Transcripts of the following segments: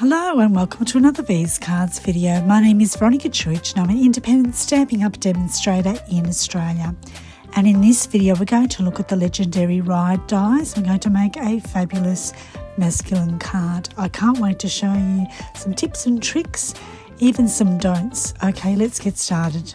Hello and welcome to another V's Cards video. My name is Veronica Chuich and I'm an independent Stampin' Up demonstrator in Australia. And in this video we're going to look at the legendary Ride dies. We're going to make a fabulous masculine card. I can't wait to show you some tips and tricks, even some don'ts. Okay, let's get started.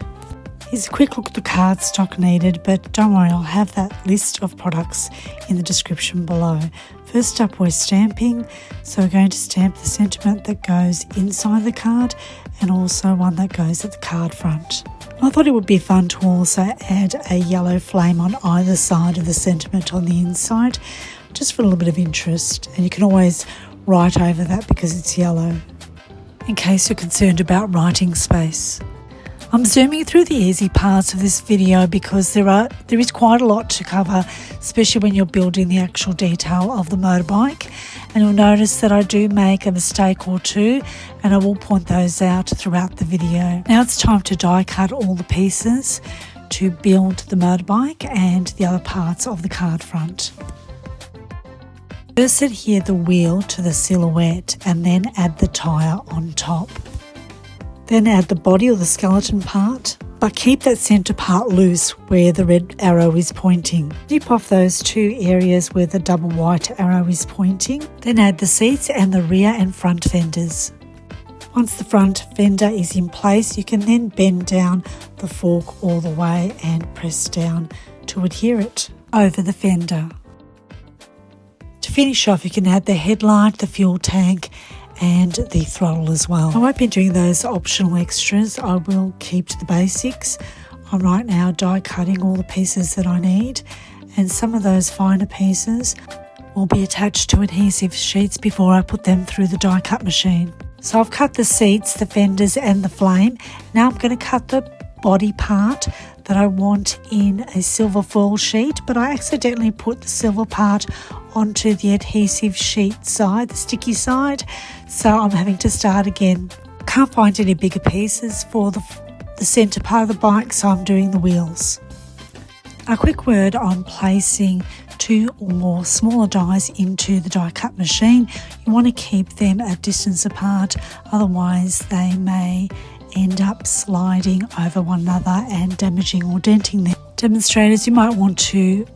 Here's a quick look at the card stock needed, but don't worry, I'll have that list of products in the description below. First up, we're stamping, so we're going to stamp the sentiment that goes inside the card and also one that goes at the card front. I thought it would be fun to also add a yellow flame on either side of the sentiment on the inside, just for a little bit of interest, and you can always write over that because it's yellow, in case you're concerned about writing space. I'm zooming through the easy parts of this video because there is quite a lot to cover, especially when you're building the actual detail of the motorbike. And you'll notice that I do make a mistake or two, and I will point those out throughout the video. Now it's time to die cut all the pieces to build the motorbike and the other parts of the card front. First adhere the wheel to the silhouette and then add the tyre on top. Then add the body or the skeleton part, but keep that centre part loose where the red arrow is pointing. Snip off those two areas where the double white arrow is pointing. Then add the seats and the rear and front fenders. Once the front fender is in place, you can then bend down the fork all the way and press down to adhere it over the fender. To finish off, you can add the headlight, the fuel tank, and the throttle as well. I won't be doing those optional extras. I will keep to the basics. I'm right now die cutting all the pieces that I need, and some of those finer pieces will be attached to adhesive sheets before I put them through the die cut machine. So I've cut the seats, the fenders and the flame. Now I'm going to cut the body part that I want in a silver foil sheet, but I accidentally put the silver part onto the adhesive sheet side, the sticky side, so I'm having to start again. Can't find any bigger pieces for the centre part of the bike, so I'm doing the wheels. A quick word on placing two or more smaller dies into the die cut machine. You want to keep them a distance apart, otherwise they may end up sliding over one another and damaging or denting them. Demonstrators, you might want to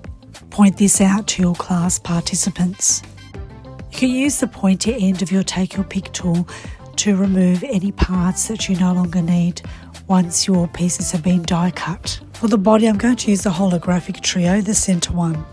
point this out to your class participants. You can use the pointy end of your Take Your Pick tool to remove any parts that you no longer need once your pieces have been die cut. For the body, I'm going to use the holographic trio, the centre one.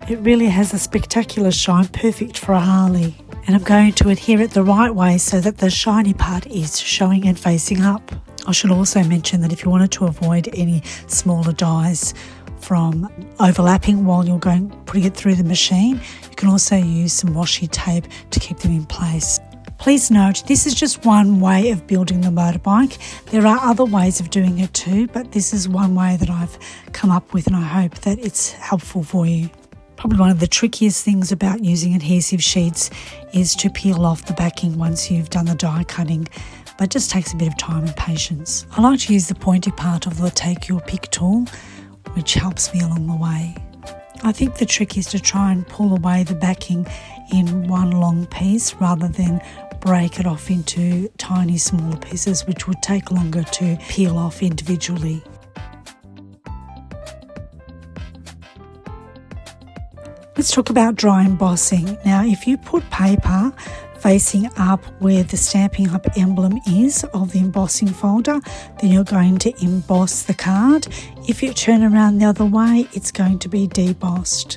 It really has a spectacular shine, perfect for a Harley. And I'm going to adhere it the right way so that the shiny part is showing and facing up. I should also mention that if you wanted to avoid any smaller dies from overlapping while you're putting it through the machine, you can also use some washi tape to keep them in place. Please note, this is just one way of building the motorbike. There are other ways of doing it too, but this is one way that I've come up with, and I hope that it's helpful for you. Probably one of the trickiest things about using adhesive sheets is to peel off the backing once you've done the die cutting, but it just takes a bit of time and patience. I like to use the pointy part of the Take Your Pick tool, which helps me along the way. I think the trick is to try and pull away the backing in one long piece rather than break it off into tiny smaller pieces, which would take longer to peel off individually. Let's talk about dry embossing. Now, if you put paper facing up where the Stampin' Up emblem is of the embossing folder, then you're going to emboss the card. If you turn around the other way, it's going to be debossed.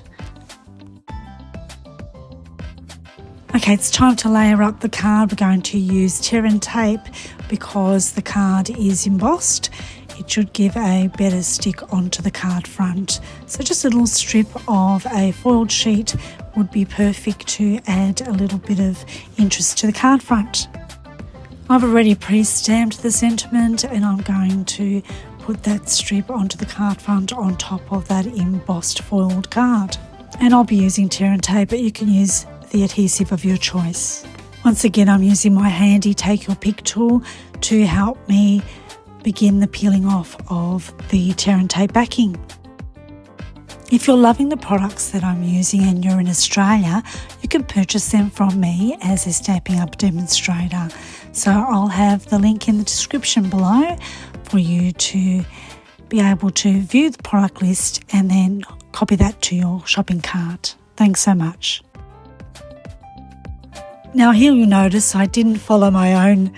Okay, it's time to layer up the card. We're going to use tear and tape because the card is embossed. It should give a better stick onto the card front. So just a little strip of a foiled sheet would be perfect to add a little bit of interest to the card front. I've already pre-stamped the sentiment, and I'm going to put that strip onto the card front on top of that embossed foiled card. And I'll be using tear and tape, but you can use the adhesive of your choice. Once again, I'm using my handy Take Your Pick tool to help me begin the peeling off of the tear and tape backing. If you're loving the products that I'm using and you're in Australia, you can purchase them from me as a Stampin' Up demonstrator. So I'll have the link in the description below for you to be able to view the product list and then copy that to your shopping cart. Thanks so much. Now here you'll notice I didn't follow my own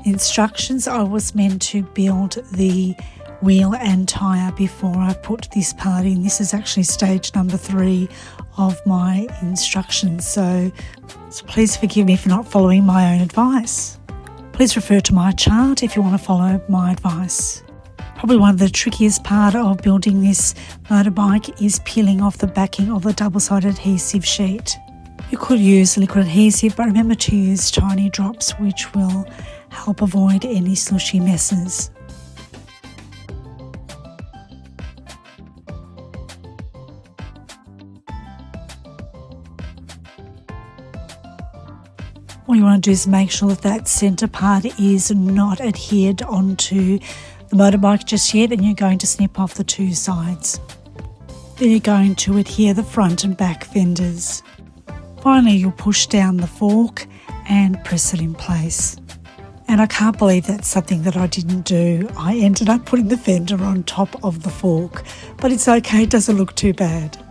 instructions. I was meant to build the wheel and tyre before I put this part in. This is actually stage number 3 of my instructions, so please forgive me for not following my own advice. Please refer to my chart if you want to follow my advice. Probably one of the trickiest part of building this motorbike is peeling off the backing of the double-sided adhesive sheet. You could use liquid adhesive, but remember to use tiny drops, which will help avoid any slushy messes. All you want to do is make sure that that centre part is not adhered onto the motorbike just yet, and you're going to snip off the 2 sides. Then you're going to adhere the front and back fenders. Finally, you'll push down the fork and press it in place. And I can't believe that's something that I didn't do. I ended up putting the fender on top of the fork, but it's okay, it doesn't look too bad.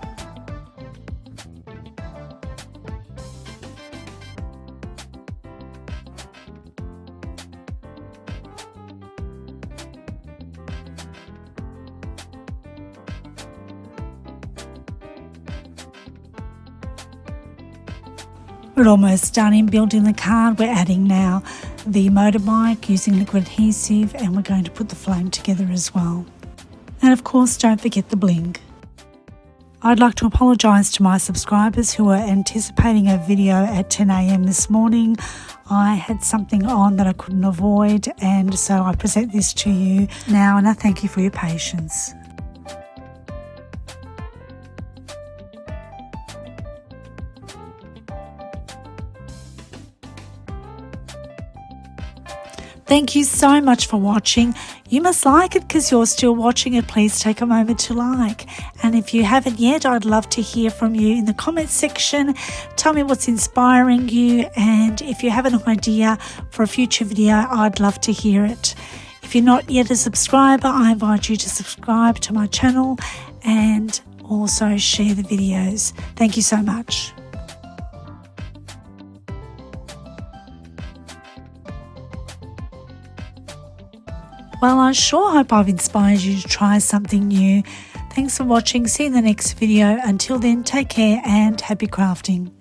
We're almost done in building the card. We're adding now the motorbike using liquid adhesive, and we're going to put the flame together as well. And of course, don't forget the bling. I'd like to apologise to my subscribers who are anticipating a video at 10 a.m. this morning. I had something on that I couldn't avoid, and so I present this to you now, and I thank you for your patience. Thank you so much for watching. You must like it because you're still watching it. Please take a moment to like. And if you haven't yet, I'd love to hear from you in the comments section. Tell me what's inspiring you, and if you have an idea for a future video, I'd love to hear it. If you're not yet a subscriber, I invite you to subscribe to my channel and also share the videos. Thank you so much. Well, I sure hope I've inspired you to try something new. Thanks for watching. See you in the next video. Until then, take care and happy crafting.